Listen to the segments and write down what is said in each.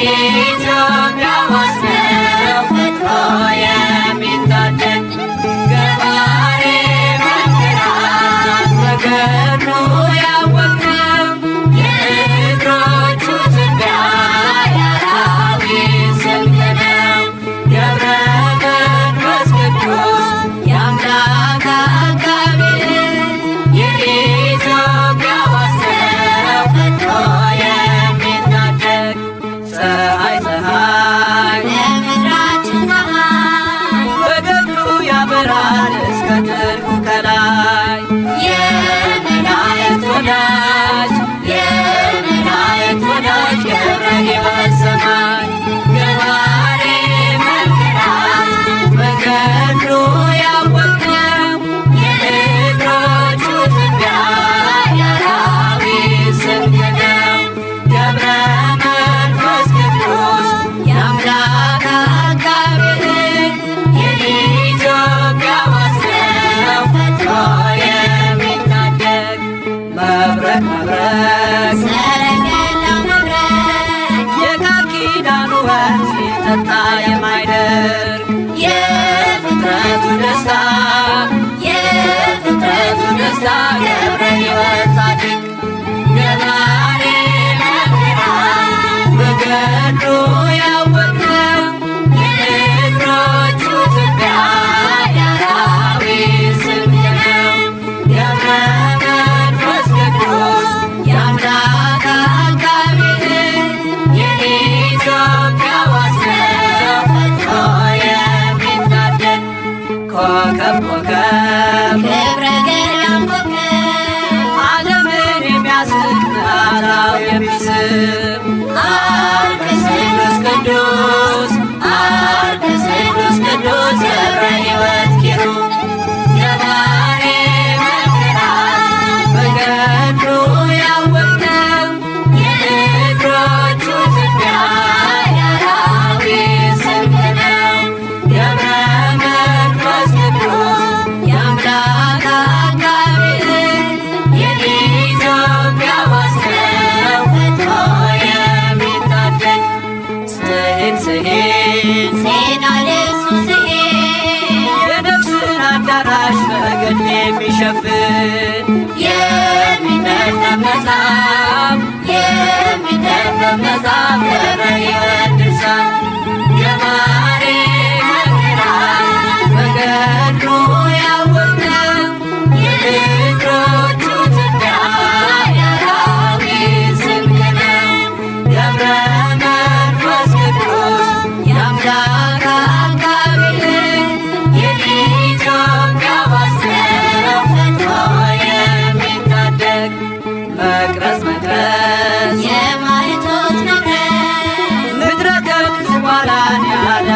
የኢትዮጵያ ዋስነው ፈጥሮ የሚታደግ ገባሬ መንገላት በገድሉ ያወቅነው የእግሮቹ ትቢያ የአራዊት ስንቅ ነው። ገብረ መንፈስ ቅዱስ የአምላክ አቃቤ የኢትዮጵያ ዋስነው ፈጥሮ የሚታደግ ፀሐይ የምድራችን ፀሐይ በገድሉ ያበራል እስከ ጥልቁ ከላይ የመላእክት ወዳጅ የመላእክት ወዳጅ ገብረ ሕይወት ሰማይ ገባሬ መንገላት በገድሉ ያወቅነው የእግሮቹ ትቢያ የአራዊት ስንቅ ነው። ገብረ መንፈስ ቅዱስ የአምላክ አቃቤ የኢትዮጵያ ዋስነው ፈጥሮ የሚታደግ መብረቅ መብረቅ ሰረገላው መብረቅ የቃል ኪዳኑ ወንዝ ሲጠጣ የማይደርቅ የፍጥረቱ ደስታ የፍጥረቱ ደስታ ገብረ ሕይወት ጻድቅ ገባሬ መንገላት በገድሉ ያወቅነው የእግሮቹ ትቢያ የአራዊት ስንቅ ነው። ገብረ መንፈስ ቅዱስ የአምላክ አቃቤ የኢትዮጵያ ዋስነው ፈጥሮ የሚታደግ ኮከብ ኮከብ ክብረ ገዳም ኮከብ ዓለምን የሚያስቅ ምዕራፍ የሚስብ አርክስ ቅዱስ ቅዱስ አርክስ ቅዱስ ቅዱስ ገብረ ሕይወት ኪሩብ ገባሬ መንገላት በገድሉ ያወቅነው የእግሮቹ ትቢያ የአራዊት ስንቅ ነው። ገብረ መንፈስ ቅዱስ የአምላክ አቃቤ የኢትዮጵያ ዋስነው ፈጥሮ የሚታደግ ስሂን ስሂን ዜና ልብሱ ስሂን የነፍስን አዳራሽ በገድል የሚሸፍን የሚነበብ መጽሐፍ የሚነበብ መጽሐፍ ገብረ ሕይወት ድርሳን ገባሬ መንገላት በገድሉ ያወቅነው የእግሮቹ ትቢያ የአራዊት ስንቅ ነው። ገብረ መንፈስ ቅዱስ የአምላክ አቃቤ የኢትዮጵያ ዋስነው ፈጥሮ የሚታደግ መቅረዝ መቅረዝ የማይቶት መቅረዝ ምድረ ገብ ዝቋላን ያለ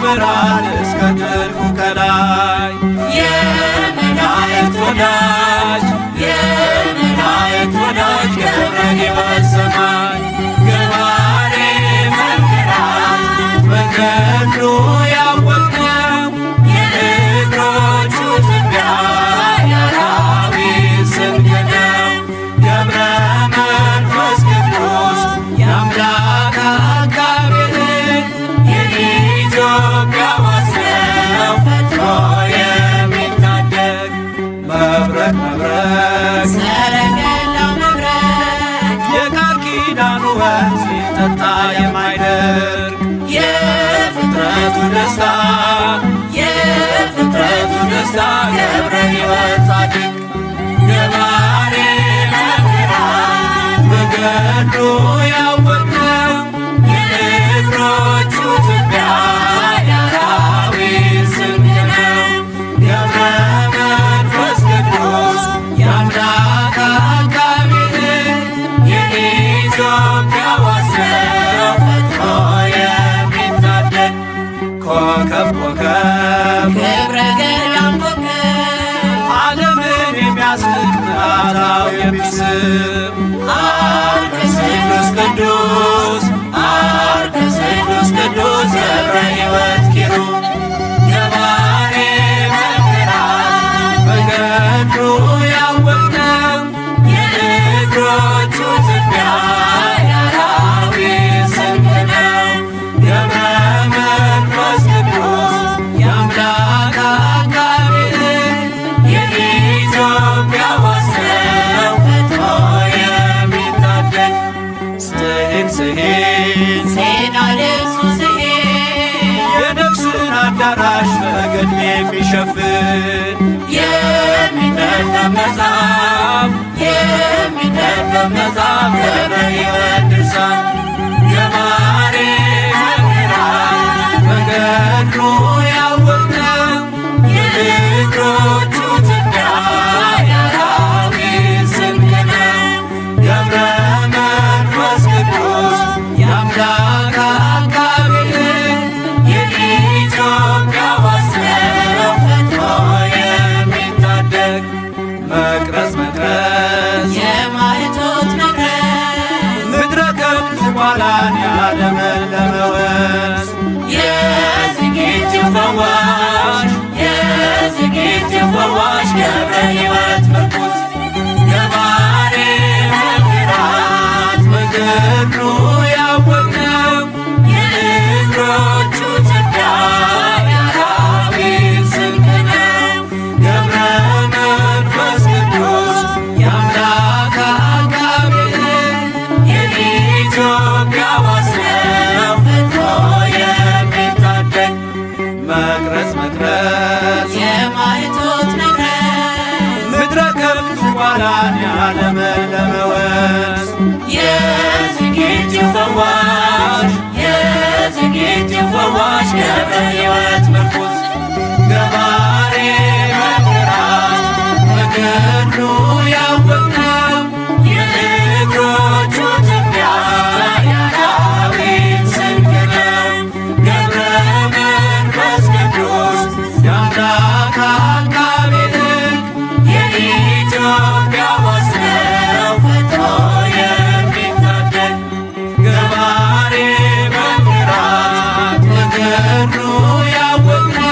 ያበራል እስከ ጥልቁ ከላይ የመላእክት ወዳጅ የመላእክት ወዳጅ ገብረ ሕይወት ሰማይ ገባሬ መንገራት መንገዱ ያወቅነው የእግሮቹ ትቢያ የአራዊት ስንቅ ነው ገብረ መንፈስ ቅዱስ የአምላክ አቃቤ ሕግ የኢትዮጵያ ዋስ ነው ፈጥኖ የሚታደግ መብረቅ መብረቅ ሰረገላው መብረቅ የቃል ኪዳኑ ወንዝ ሲጠጣ የማይደርቅ የፍጥረቱ ደስታ የፍጥረቱ ደስታ ገብረ ሕይወት ጻድቅ ገባሬ መንገራት መንገዱ ያወቅነው የእግሮቹ ትቢያ የአራዊት ስንቅ ነው ገብረ መንፈስ ቅዱስ የአምላክ አቃቤ ሕግ የኢትዮጵያ ዋስ ነው ፈጥኖ የሚታደግ ኮከብ ኮከብ ገብረ ገዳም ኮከብ ዓለምን የሚያስንቅ ምዕራታው የሚስብ አርከ ቅዱስ ቅዱስ አርከ ቅዱስ ቅዱስ ገብረ ሕይወት ኪሩብ ገባሬ መንገራት መንገዱ ያወቅነው የእግሮቹ ትቢያ የአራዊት ስንቅ ነው ገብረ መንፈስ ቅዱስ የአምላክ አቃቤ ሕግ የኢትዮጵያ ዋስ ነው ፈጥኖ የሚታደግ ስሂን ስሂን ዜና ልብሱ ስሄድ የነፍስን አዳራሽ በገድል የሚሸፍን የሚነበብ መጽሐፍ የሚነበብ መጽሐፍ ገብረ ሕይወት ድርሳን ገባሬ መንገራት መንገዱ ያወቅነው የእግሮቹ ትቢያ የአራዊት ስንቅ ነው ገብረ መንፈስ ቅዱስ የአምላክ አቃቤ ሕግ የኢትዮጵያ ዋስ ነው ፈጥኖ የሚታደግ መቅረዝ መቅረዝ የማኅቶት መቅረዝ ምድረ ከብት ዝቋላን ያለመለመ ወንዝ የዝግጅት ፈዋሽ የዝግጅት ፈዋሽ ገብረ ሕይወት ምርኩዝ ገባሬ መንገራት መንገዱ ያወቅነው የእግሮቹ ትቢያ የአራዊት ስንቅ ነው ገብረ መንፈስ ቅዱስ የአምላክ አቃቤ ሕግ የኢትዮጵያ ዋስ ነው ፈጥኖ የሚታደግ መቅረዝ መቅረዝ የማኅቶት መቅረዝ ምድረ ከብት ዝቋላን ያለመለመ ወንዝ የዝግጅት ፈዋሽ የዝግጅት ፈዋሽ ገብረ ሕይወት ምርኩዝ ገባሬ መንገራት መንገዱ ያወቅነው የእግሮቹ ትቢያ የአራዊት ስንቅ ነው ገብረ መንፈስ ቅዱስ የአምላክ አቃቤ ሕግ የኢትዮጵያ ዋስ ነው ፈጥኖ የሚታደግ ገባሬ መንገራት መንገዱ ያወቅነው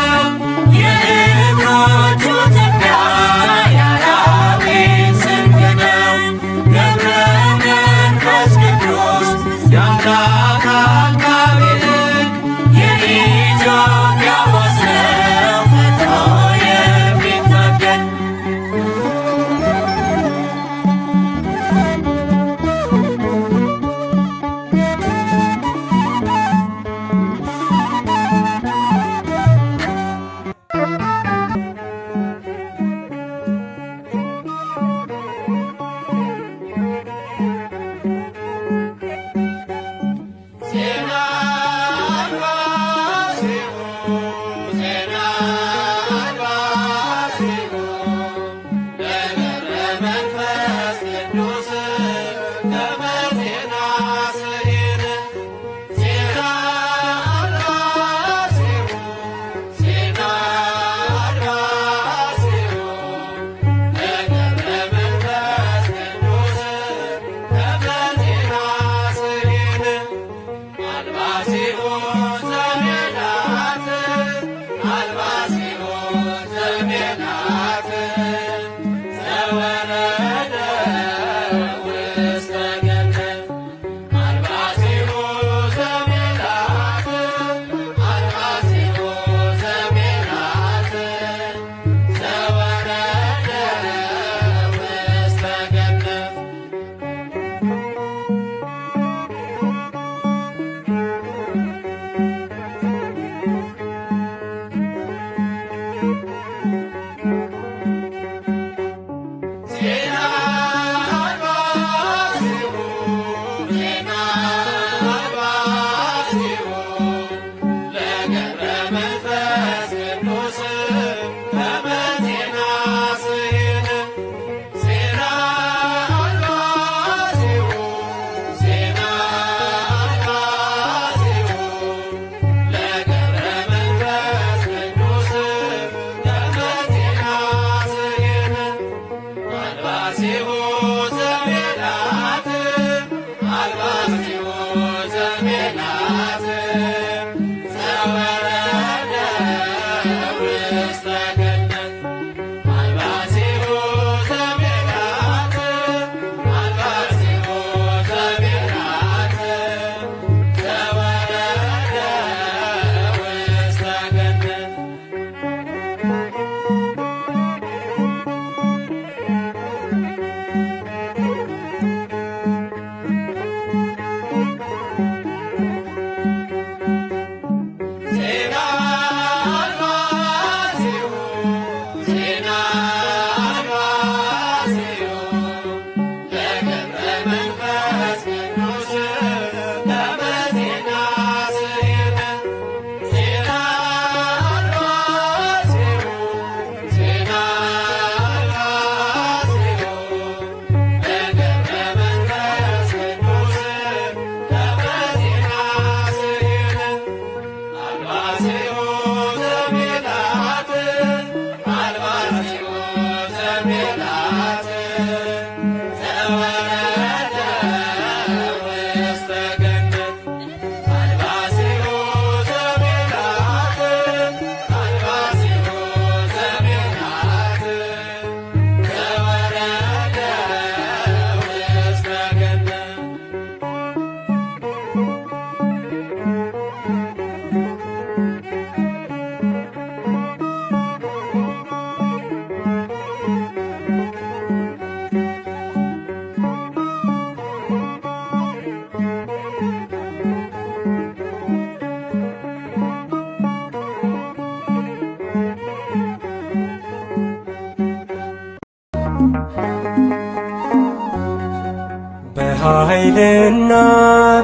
በኃይልና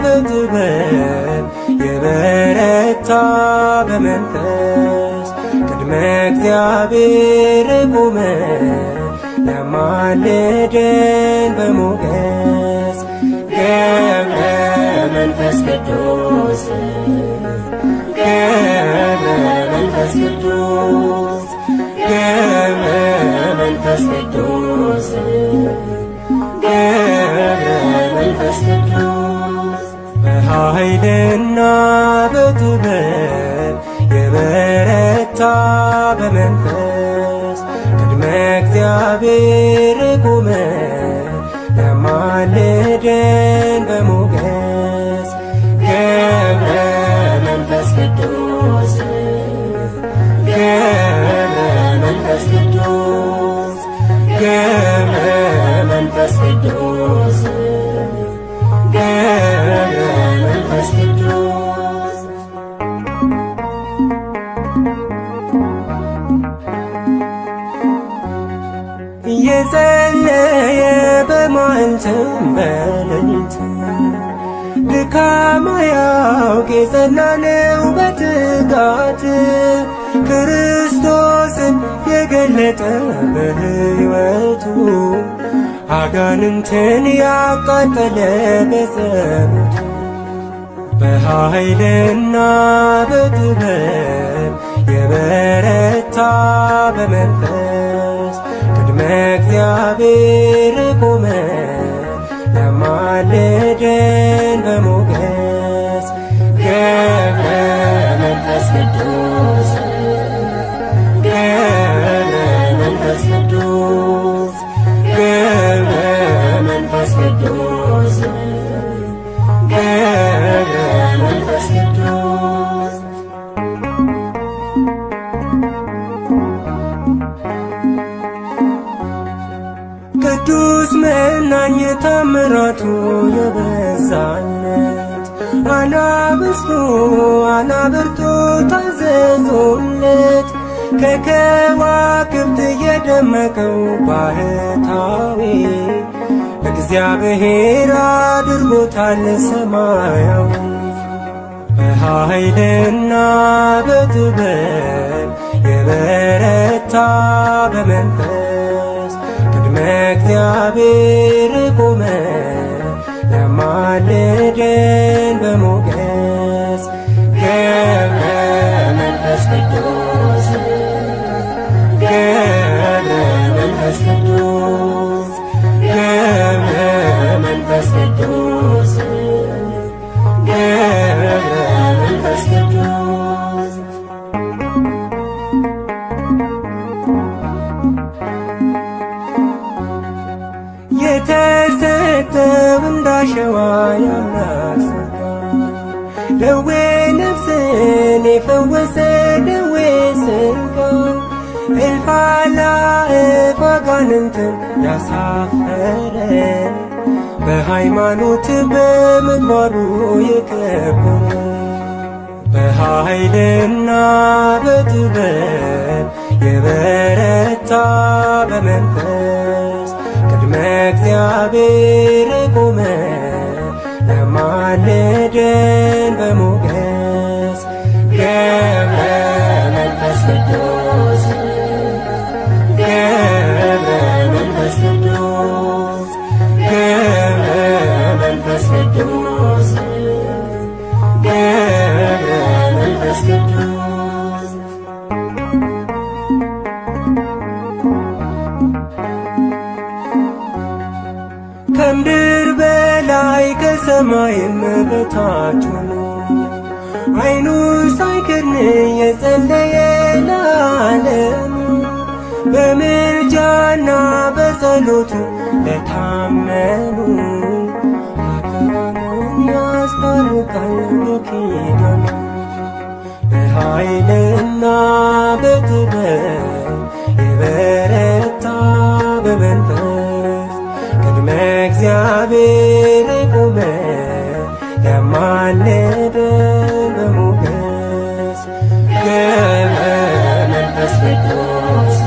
በጥበብ የበረታ በመንፈስ ቅድመ እግዚአብሔር ቆመ ያማልደን በሞገስ ገብረ መንፈስ ቅዱስ ገብረ መንፈስ ቅዱስ ገብረ መንፈስ ቅዱስ ገብረ መንፈስ ቅዱስ በኃይልና በጥበብ የበረታ በመንፈስ ቅድመ እግዚአብሔር ቆመ ያማልደን በሞገስ ገብረ መንፈስ ቅዱስ ገብረ መንፈስ ቅዱስ ገብረ መንፈስ ቅዱስ ገብረ መንፈስ ቅዱስ እየጸለየ በማዕንተም በሌሊት ድካም አያውቅ የጸና ነው በትጋት ክርስቶስን የገለጠ በሕይወቱ አጋንንትን ያቃጠለ በጸሎቱ በኃይልና በጥበብ የበረታ በመንፈስ ቅድመ እግዚአብሔር ቆመ ያማልደን በሞገስ ገብረ መንፈስ ቅዱስ ገብረ መንፈስ ቅዱስ ገብረ መንፈስ ቅዱስ ገብረ መንፈስ ቅዱስ ቅዱስ መናኝ ታምራቱ የበዛለት አናብርቱ ታዘዙለት ከከዋክብት የደመቀው ባህታዊ እግዚአብሔር አድርጎታል ሰማያዊ በኃይልና በጥበብ የበረታ በመንፈስ ቅድመ እግዚአብሔር ቆመ ያማልደን በሞገስ ገብረ መንፈስ ቅዱስ ገብረ መንፈስ ቅዱስ ገብረ መንፈስ ቅዱስ ገብረ መንፈስ ቅዱስ የተሰጠው እንዳሸዋ ያምናል ሥጋ ደዌ ነፍስን የፈወሰ ደዌ ሥጋ እልፍ አእላፍ አጋንንትን ያሳፈረ በሃይማኖት በምግባሩ የከበረ በኃይልና በጥበብ የበረታ በመንፈስ ቅድመ እግዚአብሔር ቆመ ያማልደን በሞገስ ገብረ መንፈስ ቅዱስ ገብረ መንፈስ ቅዱስ ገብረ መንፈስ ቅዱስ ገብረ መንፈስ ቅዱስ ከምድር በላይ ከሰማይም በታች ሆኖ ዓይኑ ሳይከድን የጸለየ ለዓለሙ በምልጃና በጸሎቱ ለታመኑ ኃጥአንን ያስታርቃል በኪዳኑ በኃይልና በጥበብ የበረታ በመንፈስ ቅድመ እግዚአብሔር ቆመ ያማልደን በሞገስ ገብረ መንፈስ ቅዱስ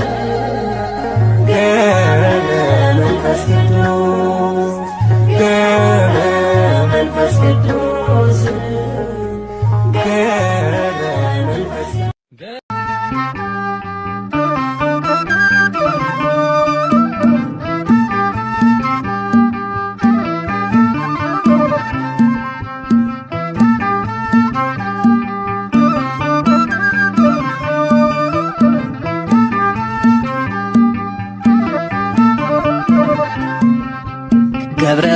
ገብረ መንፈስ ቅዱስ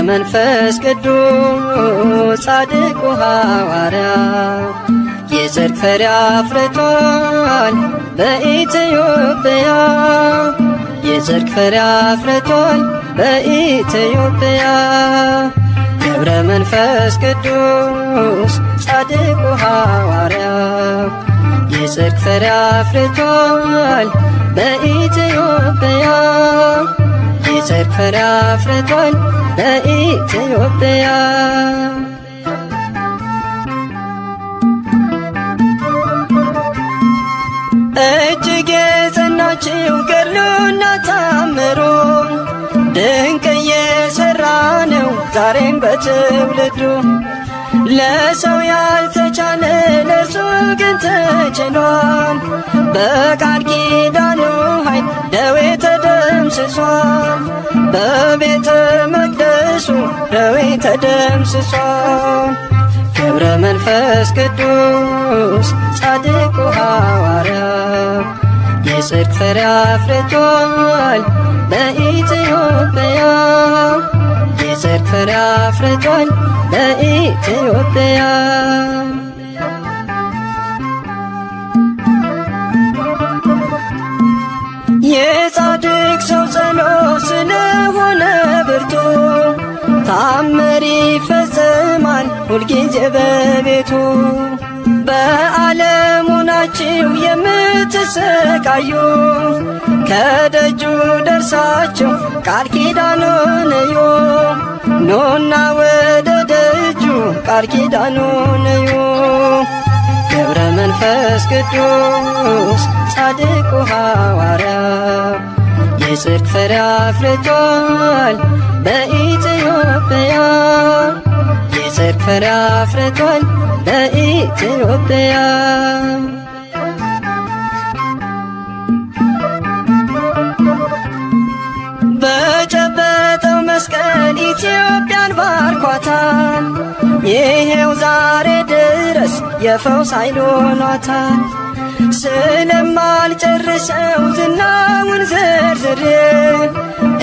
መንፈስ ቅዱስ ጻድቁ ሐዋርያ የጽድቅ ፍሬ አፍርቷል በኢትዮጵያ የጽድቅ ፍሬ አፍርቷል በኢትዮጵያ ገብረ መንፈስ ቅዱስ ጻድቁ ሐዋርያ የጽድቅ ፍሬ አፍርቷል በኢትዮጵያ የጽድቅ ፍሬ አፍርቷል በኢትዮጵያ እጅግ የጸናችው ገድሉና ታምሮ ድንቅ እየሠራ ነው ዛሬም በትውልዱ ለሰው ያልተቻለ ለእርሱ ግን ተችሏል በቃል ኪዳኑ ኃይል ደዌ ተደምስሷል በቤተ መቅደሱ ደዌ ተደምስሷል ገብረ መንፈስ ቅዱስ ጻድቁ ሐዋርያ የጽድቅ ፍሬ አፍርቷል በኢትዮጵያ የጽድቅ ፍሬ አፍርቷል በኢትዮጵያ የጻድቅ ሰው ጸሎት ስለሆነ ብርቱ ታምር ይፈጸማል ሁልጊዜ በቤቱ በዓለም ሆናችሁ የምትሰቃዩ ከደጁ ደርሳችሁ ቃል ኪዳኑን እዩ ኑና ወደ ደጁ ቃል ኪዳኑን እዩ ገብረ መንፈስ ቅዱስ ጻድቁ ሐዋርያ የጽድቅ ፍሬ አፍርቷል በኢትዮጵያ የጽድቅ ፍሬ አፍርቷል በኢትዮጵያ በጨበጠው መስቀል ኢትዮጵያን ባርኳታል ይሄው ዛሬ ድረስ የፈውስ ኃይል ሆኗታል ስለማልጨርሰው ዝናውን ዘርዝሬ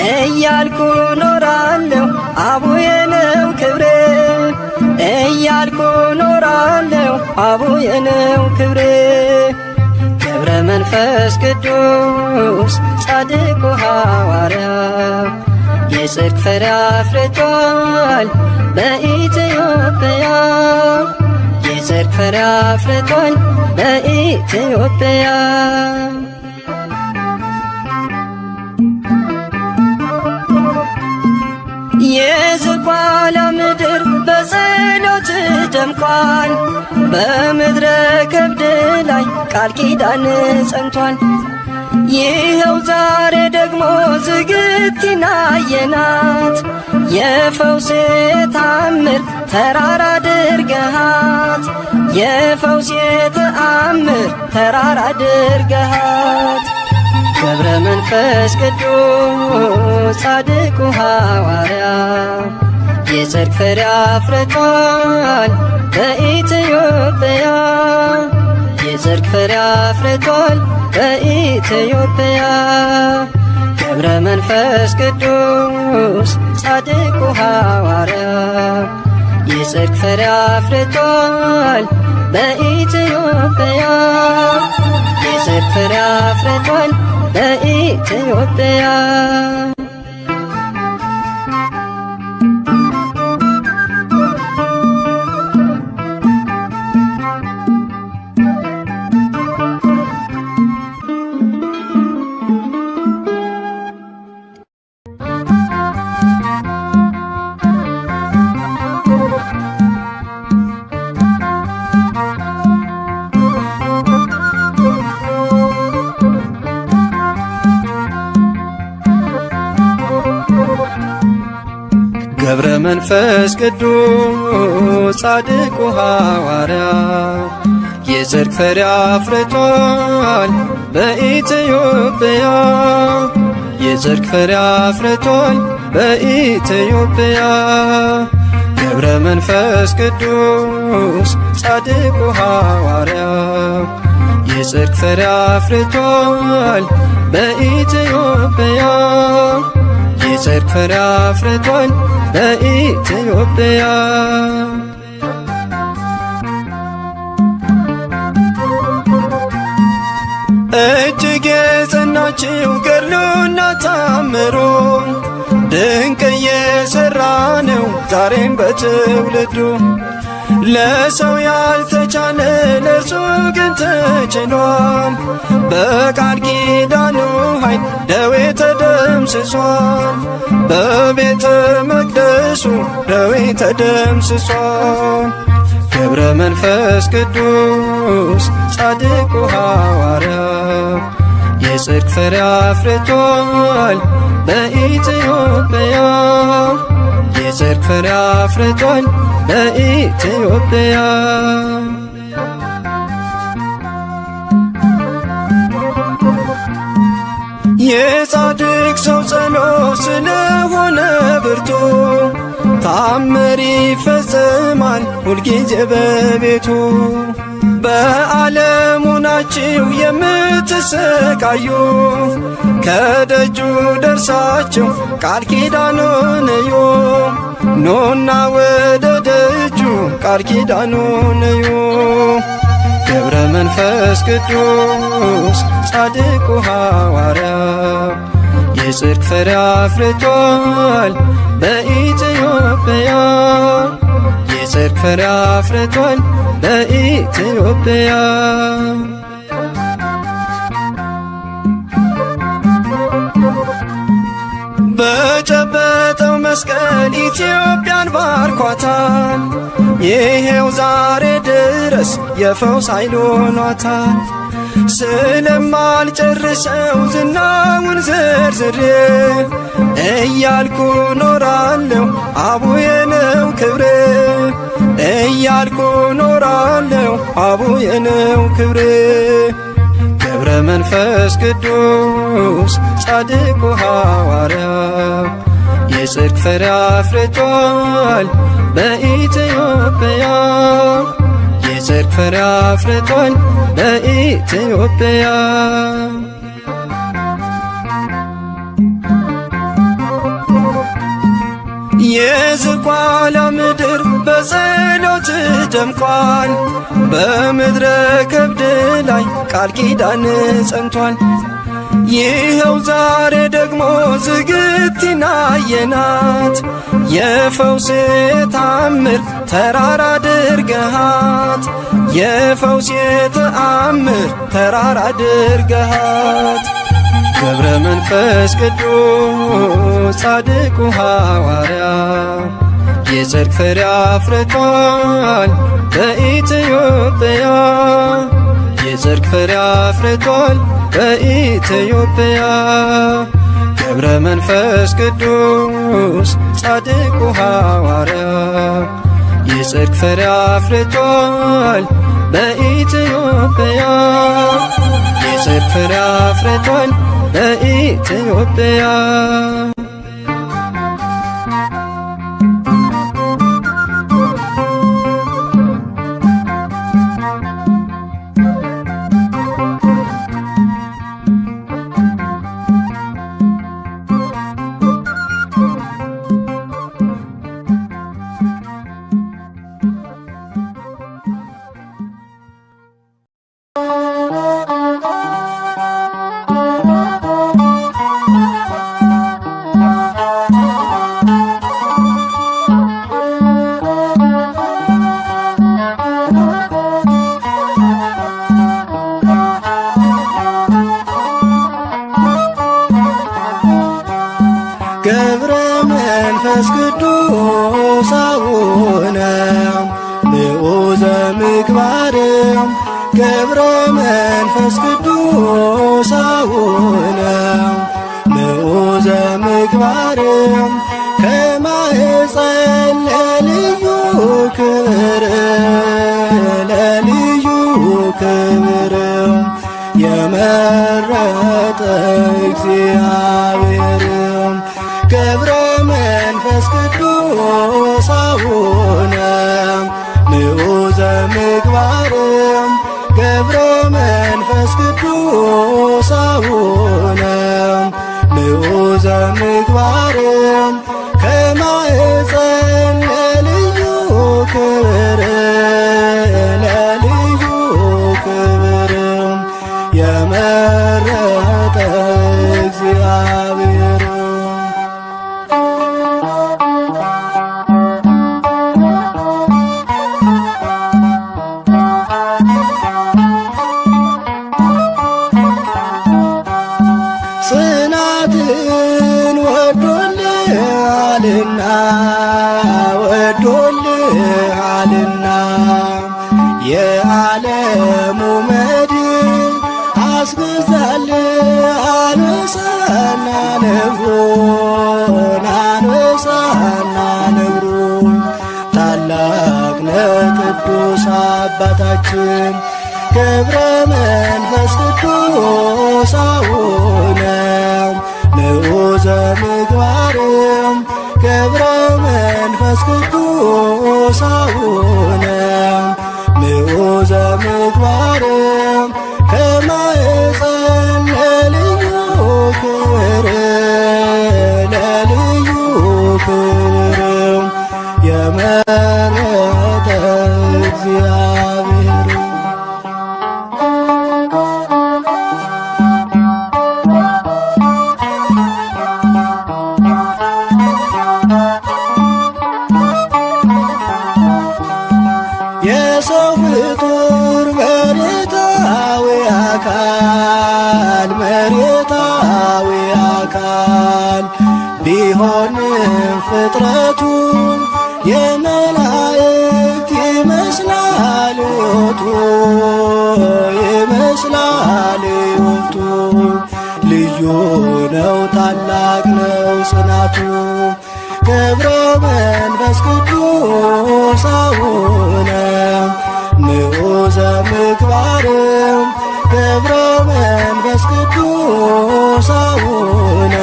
እያልኩ ኖራለሁ አቡዬ ነው ክብሬ እያልኩ ኖራለሁ አቡዬ ነው ክብሬ ገብረ መንፈስ ቅዱስ ጻድቁ ሐዋርያ የጽድቅ ፍሬ አፍርቷል በኢትዮጵያ የጽድቅ ፍሬ አፍርቷል በኢትዮጵያ የዝቋላ ምድር በጸሎት ደምቋል በምድረ ከብድ ላይ ቃል ኪዳን ጸንቷል ይኸው ዛሬ ደግሞ ዝግቲን አየናት የፈውስ ተአምር ተራራ አድርገሃት የፈውስ ተአምር ተራራ አድርገሃት ገብረ መንፈስ ቅዱስ ጻድቁ ሐዋርያ የጽድቅ ፍሬ አፍርቷል በኢትዮጵያ የጽድቅ ፍሬ አፍርቷል በኢትዮጵያ ገብረ መንፈስ ቅዱስ ጻድቁ ሐዋርያ የጽድቅ ፍሬ አፍርቷል በኢትዮጵያ የጽድቅ ፍሬ አፍርቷል በኢትዮጵያ ገብረ መንፈስ ቅዱስ ጻድቁ ሐዋርያ የጽድቅ ፍሬ አፍርቷል በኢትዮጵያ የጽድቅ ፍሬ አፍርቷል በኢትዮጵያ ገብረ መንፈስ ቅዱስ ጻድቁ ሐዋርያ የጽድቅ ፍሬ አፍርቷል በኢትዮጵያ የጽድቅ ፍሬ አፍርቷል በኢትዮጵያ። እጅግ የጸናችው ገድሉና ታምሮ ድንቅ እየሠራ ነው ዛሬም በትውልዱ። ለሰው ያልተቻለ ለእርሱ ግን ተችሏል። በቃል ኪዳኑ ኃይል ደዌ ተደምስሷል። በቤተ መቅደሱ ደዌ ተደምስሷል። ገብረ መንፈስ ቅዱስ ጻድቁ ሐዋርያ የጽድቅ ፍሬ አፍርቷል በኢትዮጵያ። የጽድቅ ፍሬ አፍርቷል በኢትዮጵያ። የጻድቅ ሰው ጸሎት ስለሆነ ብርቱ ታምር ይፈጸማል ሁልጊዜ በቤቱ። በዓለሙ ናችሁ የምትሰቃዩ ከደጁ ደርሳችሁ ቃል ኪዳኑን እዩ። ኑና ወደ ደጁ ቃል ኪዳኑን እዩ። ገብረ መንፈስ ቅዱስ ጻድቁ ሐዋርያ የጽድቅ ፍሬ አፍርቷል በኢትዮጵያ። የጽድቅ ፍሬ አፍርቷል በኢትዮጵያ። በጨበጠው መስቀል ኢትዮጵያን ባርኳታል። ይሄው ዛሬ ድረስ የፈውስ ኃይል ሆኗታል። ስለማልጨርሰው ዝናውን ዘርዝሬ እያልኩ ኖራለሁ አቡዬ ነው ክብሬ። እያልኩ ኖራለሁ አቡዬ ነው ክብሬ። ገብረ መንፈስ ቅዱስ ጻድቁ ሐዋርያ የጽድቅ ፍሬ አፍርቷል በኢትዮጵያ። የጽድቅ ፍሬ አፍርቷል በኢትዮጵያ። የዝቋላ ምድር በጸሎት ደምቋል። በምድረ ከብድ ላይ ቃል ኪዳን ጸንቷል። ይኸው ዛሬ ደግሞ ዝግቲና አየናት። የፈውስ ተአምር ተራራ አድርገሃት። የፈውስ ተአምር ተራራ አድርገሃት። ገብረ መንፈስ ቅዱስ ጻድቁ ሐዋርያ የጽድቅ ፍሬ አፍርቷል በኢትዮጵያ። የጽድቅ ፍሬ አፍርቷል በኢትዮጵያ። ገብረ መንፈስ ቅዱስ ጻድቁ ሐዋርያ የጽድቅ ፍሬ አፍርቷል በኢትዮጵያ። የጽድቅ ፍሬ አፍርቷል በኢትዮጵያ። ገብረ መንፈስ ቅዱስ አቡነ ምዑዘ ምግባር ገብረ መንፈስ ቅዱስ አቡነ ምዑዘ ምግባር ከማኅፀን ለልዩ ክብር ለልዩ ክብር የመረጠ እግዚአብሔር ገብረ መንፈስ ቅዱስ አቡነ ምዑዘ ምግባር ገብረ መንፈስ ቅዱስ አቡነ ምዑዘ ምግባር የመረጠ እግዚአብሔር ጽናትን ወዶልሃልና ወዶልሃልና የዓለሙ መድን አስገዛል አንበሳና ነብሩን አንበሳና ነብሩን ታላቅ ቅዱስ አባታችን ገብረ መንፈስ ቅዱስ አቡነ ንዑዘ ምግባርም ገብረ መንፈስ ቅዱስ አቡነ ንዑዘ ምግባርም ከማኅፀን ለልዩ ክብር ለልዩ ክብር የመረጠ እግዚአብሔር የሰው ፍጡር መሬታዊ አካል ቢሆንም ፍጥረቱ የመላእክት ይመስላል ሕይወቱ ልዩ ነው ታላቅ ነው ጽናቱ ገብረ መንፈስ ቅዱስ አቡነ ንዑዘ ምግባርም ገብረ መንፈስ ቅዱስ አቡነ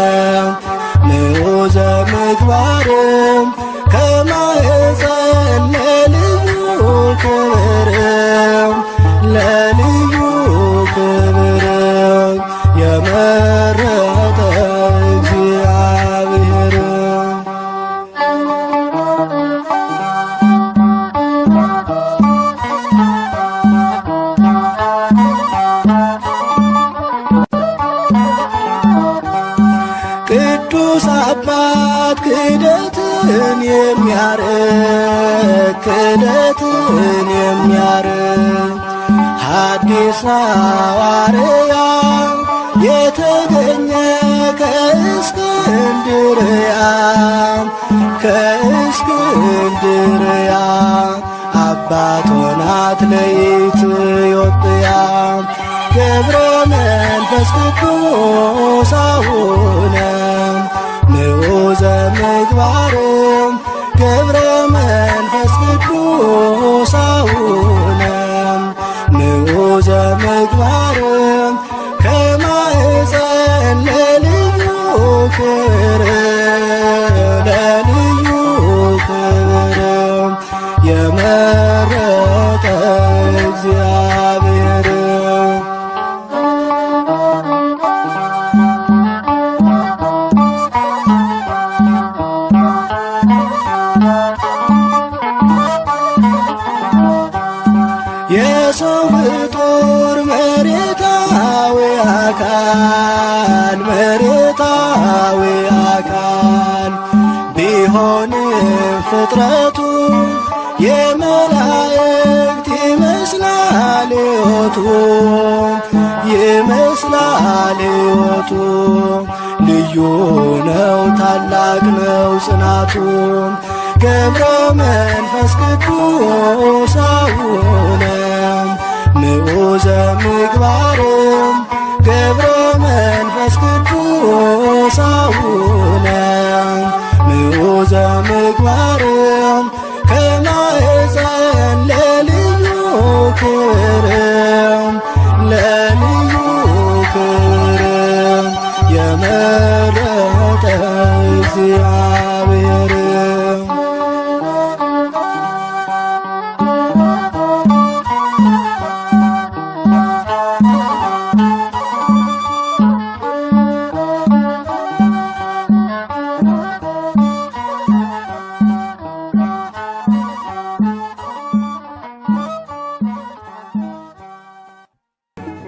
ንዑዘ ምግባርም ከማኅፀን ለልዩ ክብርም ለልዩ ክብርም የመረጠ እግዚአብሔር ቅዱስ አባት ክህደትን የሚያርቅ ሐዲስ ሐዋርያ የተገኘ ከእስክንድርያ አባት ሆናት ለኢትዮጵያ ገብረ መንፈስ ቅዱስ አቡነ ንዑዘ ምግባርም ገብረ መንፈስ ቅዱስ አቡነ ንዑዘ ምግባርም ከማኅፀን ለልዩ ክብር ለልዩ ክብር የመረጠ እግዚአብሔር የሰው ፍጡር መሬታዊ አካል ቢሆንም ፍጥረቱ የመላእክት ይመስላል ሕይወቱ ልዩ ነው ታላቅ ነው ጽናቱ ገብረ መንፈስ ቅዱስ አቡነ ንዑዘ ምግባርም ገብረ መንፈስ ቅዱስ አቡነ ንዑዘ ምግባርም ከማኅፀን ለልዩ ክብር ለልዩ ክብር የመረጠ እግዚአብሔር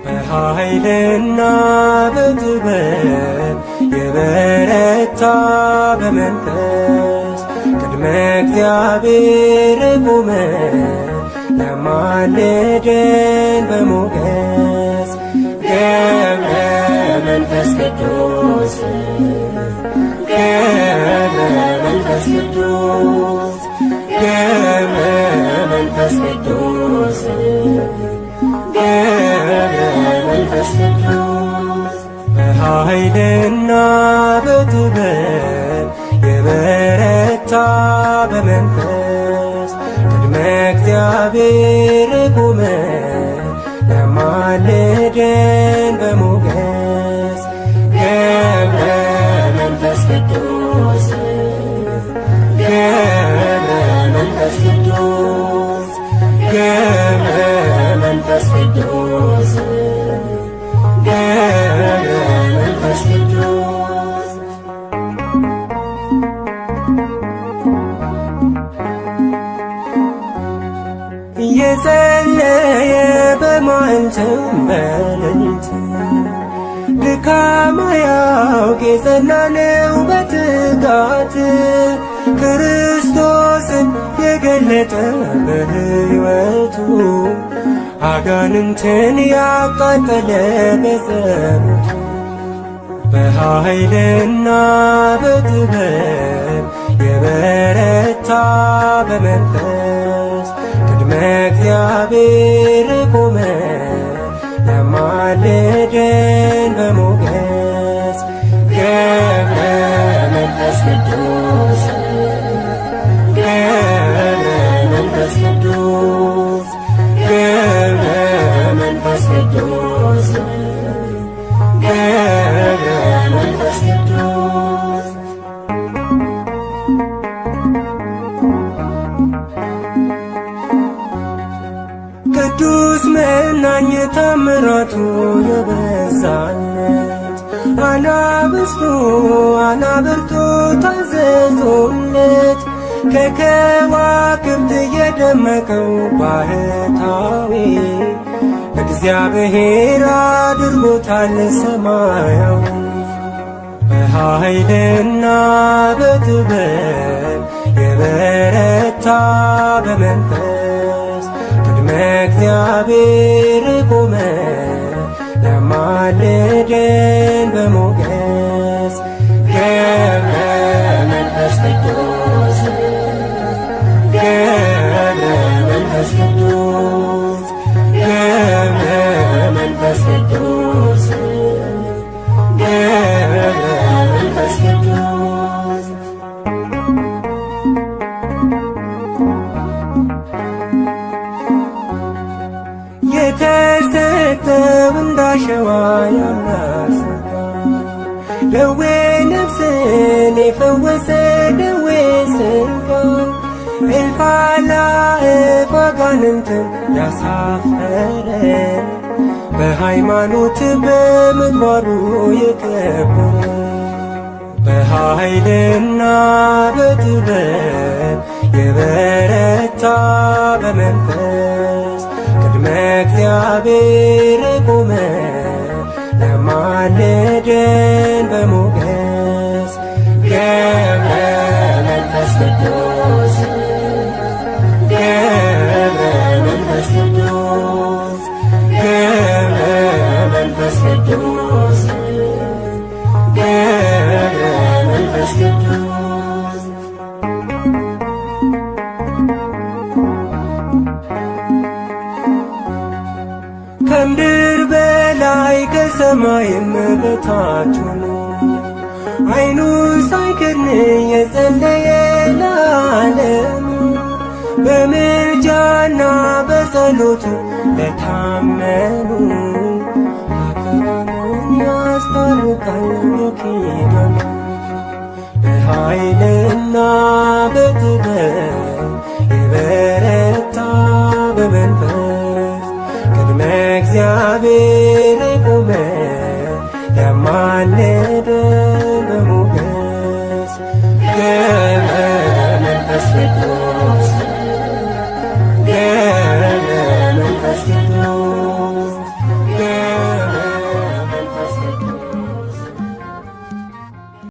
በኃይል በኃይልና በጥበብ የበረታ በመንፈስ ቅድመ እግዚአብሔር ቆመ ያማልደን በሞገስ ገብረ መንፈስ ቅዱስ ገብረ መንፈስ ቅዱስ ገብረ መንፈስ ቅዱስ ገብረ መንፈስ ቅዱስ በኃይልና በጥበብ የበረታ በመንፈስ ቅድመ እግዚአብሔር ቆመ ያማልደን በሞገስ ገብረ መንፈስ ቅዱስ ገብረ መንፈስ ቅዱስ ገብረ መንፈስ ቅዱስ ገብረ መንፈስ ቅዱስ እየጸለየ በመዓልትም በሌሊት ድካም አያውቅ የጸና ነው በትጋት ክርስቶስን የገለጠ በሕይወቱ አጋንንትን ያቃጠለ በጸሎቱ በኃይልና በጥበብ የበረታ በመንፈስ ቅድመ እግዚአብሔር ቆመ ያማልደን በሞገስ ገብረ መንፈስ ቅዱስ ገብረ መንፈስ ቅዱስ ገብረ መንፈስ ቅዱስ ገብረ መንፈስ ቅዱስ ቅዱስ መናኝ ታምራቱ የበዛለት አናብስቱ አናብርቱ ታዘዙለት ከከዋክብት የደመቀው ባህታዊ እግዚአብሔር አድርጎታል ሰማያዊ በኃይልና በጥበብ የበረታ በመንፈስ ቅድመ እግዚአብሔር ቆመ ያማልደን በሞገስ ገብረ መንፈስ ቅዱስ ገብረ መንፈስ ቅዱስ ገብረ መንፈስ ቅዱስ ገብረ መንፈስ ቅዱስ የተሰጠው እንዳሸዋ ያምራል ሥጋ ደዌ ነፍስን የፈወሰ ደዌ ሥጋ እልፍ አእላፍ አጋንንትን ያሳፈረ በሃይማኖት በምግባሩ የከበረ በኃይልና በጥበብ የበረታ በመንፈስ ቅድመ እግዚአብሔር ቆመ ያማልደን በሞገስ ገብረ መንፈስ ቅዱስ ገብረ መንፈስ ቅዱስ ገብረ መንፈስ ቅዱስ ገብረ መንፈስ ቅዱስ ከምድር በላይ ከሰማይም በታች ሆኖ ዓይኑን ሳይከድን የጸለየ ለዓለሙ በምልጃና በጸሎቱ ለታመኑ ኃጥአንን ያስታርቃል በኪዳኑ በኃይልና በጥበብ የበረታ በመንፈስ ቅድመ እግዚአብሔር ቆመ ያማልደን በሞገስ ገብረ መንፈስ ቅዱስ